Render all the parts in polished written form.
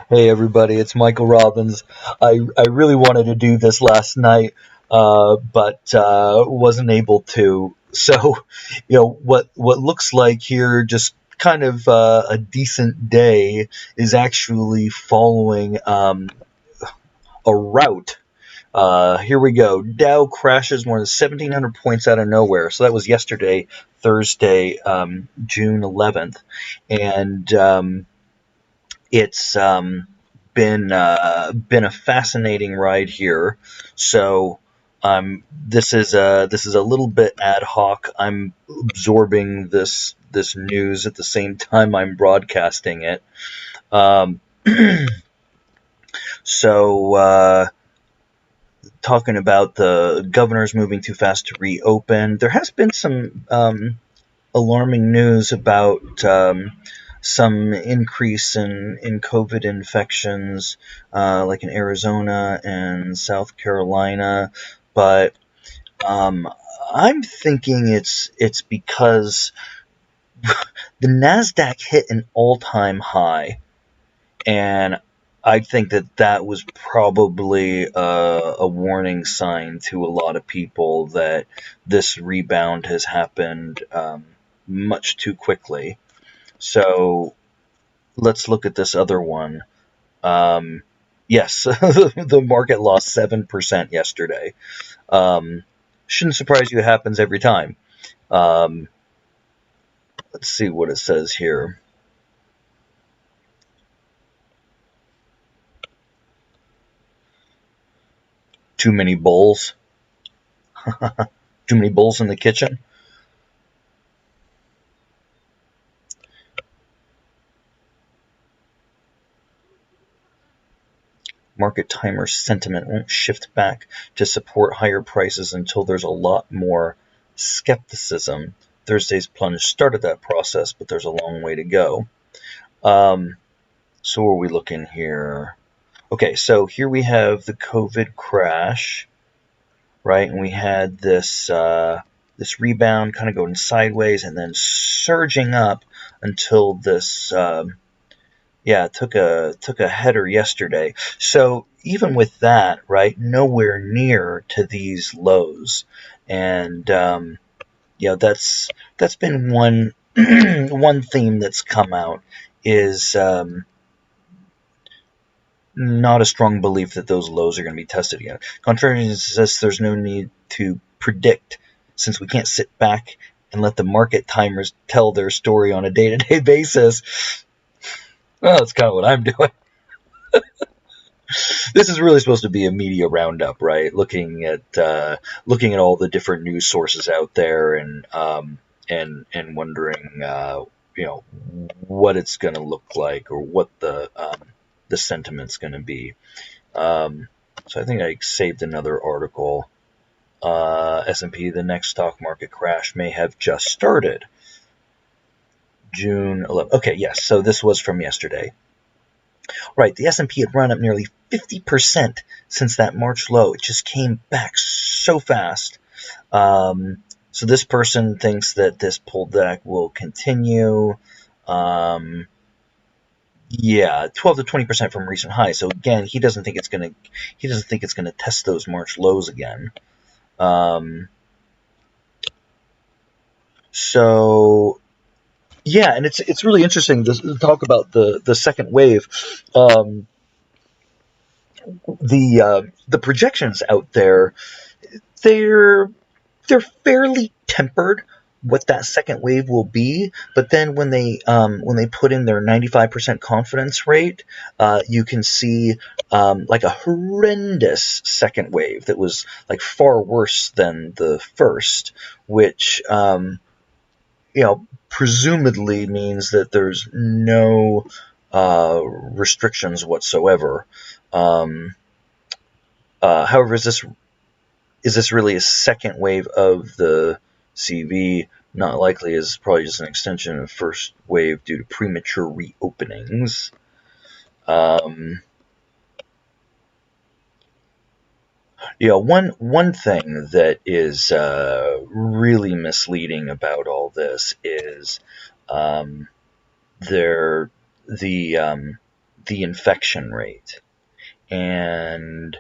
Hey everybody, it's Michael Robbins. I really wanted to do this last night, but wasn't able to. So, what looks like here just kind of a decent day is actually following a route. Here we go. Dow crashes more than 1,700 points out of nowhere. So that was yesterday, Thursday, June 11th, and it's been a fascinating ride here. So this is a little bit ad hoc. I'm absorbing this news at the same time I'm broadcasting it. Um, so talking about the governors moving too fast to reopen, there has been some alarming news about some increase in COVID infections, like in Arizona and South Carolina, but um, I'm thinking it's because the Nasdaq hit an all-time high, and I think that was probably a warning sign to a lot of people that this rebound has happened much too quickly. So let's look at this other one. Yes, the market lost 7% yesterday. Shouldn't surprise you. It happens every time. Um, let's see what it says here. Too many bulls. Too many bulls in the kitchen. Market timer sentiment won't shift back to support higher prices until there's a lot more skepticism. Thursday's plunge started that process, but there's a long way to go. So where are we looking here? Okay, so here we have the COVID crash, right? And we had this rebound kind of going sideways and then surging up until this took a header yesterday. So even with that, right, nowhere near to these lows, and that's been one one theme that's come out is not a strong belief that those lows are going to be tested again. Contrarians says there's no need to predict, since we can't sit back and let the market timers tell their story on a day-to-day basis. Well, that's kind of what I'm doing. This is really supposed to be a media roundup, right? Looking at all the different news sources out there, and wondering, what it's going to look like, or what the sentiment's going to be. So I think I saved another article. S&P, the next stock market crash may have just started. June 11th. Okay, yes. So this was from yesterday. Right, the S&P had run up nearly 50% since that March low. It just came back so fast. So this person thinks that this pullback will continue. Yeah, 12 to 20% from recent highs. So again, he doesn't think it's gonna test those March lows again. So yeah, and it's really interesting to talk about the second wave. The projections out there, they're they're fairly tempered what that second wave will be, but then when they put in their 95% confidence rate, you can see like a horrendous second wave that was like far worse than the first, which presumably means that there's no restrictions whatsoever. However, is this really a second wave of the CV? Not likely. Is probably just an extension of first wave due to premature reopenings. One thing that is really misleading about all this is there the the infection rate and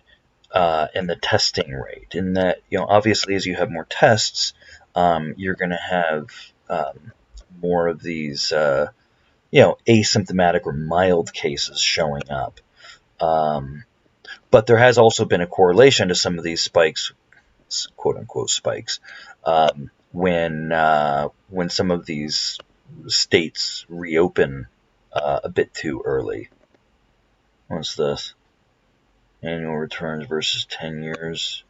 the testing rate. In that, obviously, as you have more tests, you're going to have more of these, asymptomatic or mild cases showing up. But there has also been a correlation to some of these spikes, quote unquote spikes, when some of these states reopen a bit too early. What's this? Annual returns versus 10 years.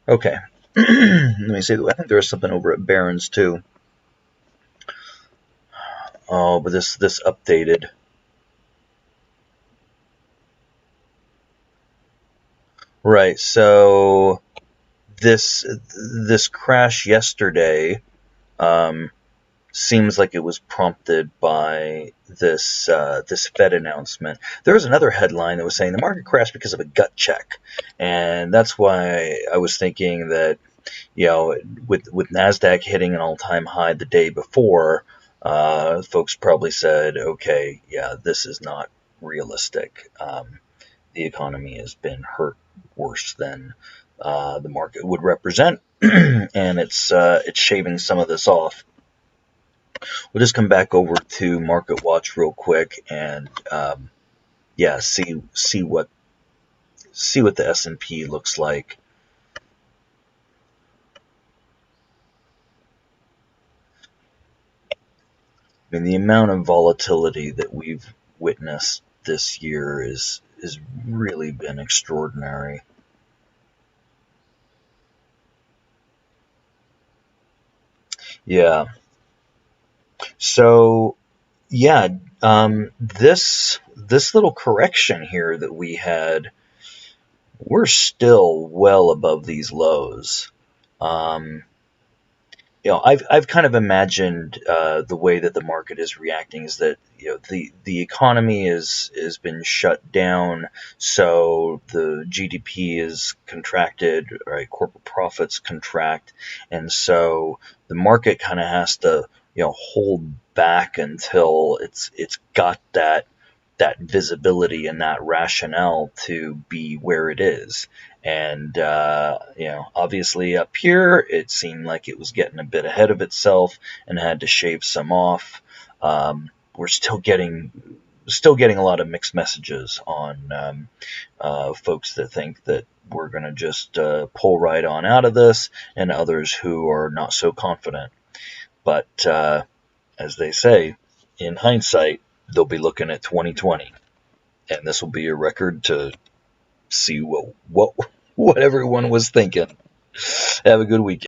Okay. Let me see. I think there's something over at Barron's too. Oh, but this updated. Right. So this crash yesterday seems like it was prompted by this Fed announcement. There was another headline that was saying the market crashed because of a gut check, and that's why I was thinking that, with Nasdaq hitting an all-time high the day before, folks probably said, okay, yeah, this is not realistic. The economy has been hurt worse than the market would represent, and it's shaving some of this off. We'll just come back over to Market Watch real quick and see what the S&P looks like. I mean, the amount of volatility that we've witnessed this year is really been extraordinary. Yeah. So yeah, this little correction here that we had, we're still well above these lows. I've kind of imagined the way that the market is reacting is that the economy has been shut down, so the GDP is contracted, right? Corporate profits contract, and so the market kind of has to hold back until it's got that visibility and that rationale to be where it is. And, obviously up here, it seemed like it was getting a bit ahead of itself and had to shave some off. We're still getting a lot of mixed messages on folks that think that we're going to just pull right on out of this, and others who are not so confident. But as they say, in hindsight, they'll be looking at 2020, and this will be a record to see what everyone was thinking. Have a good weekend.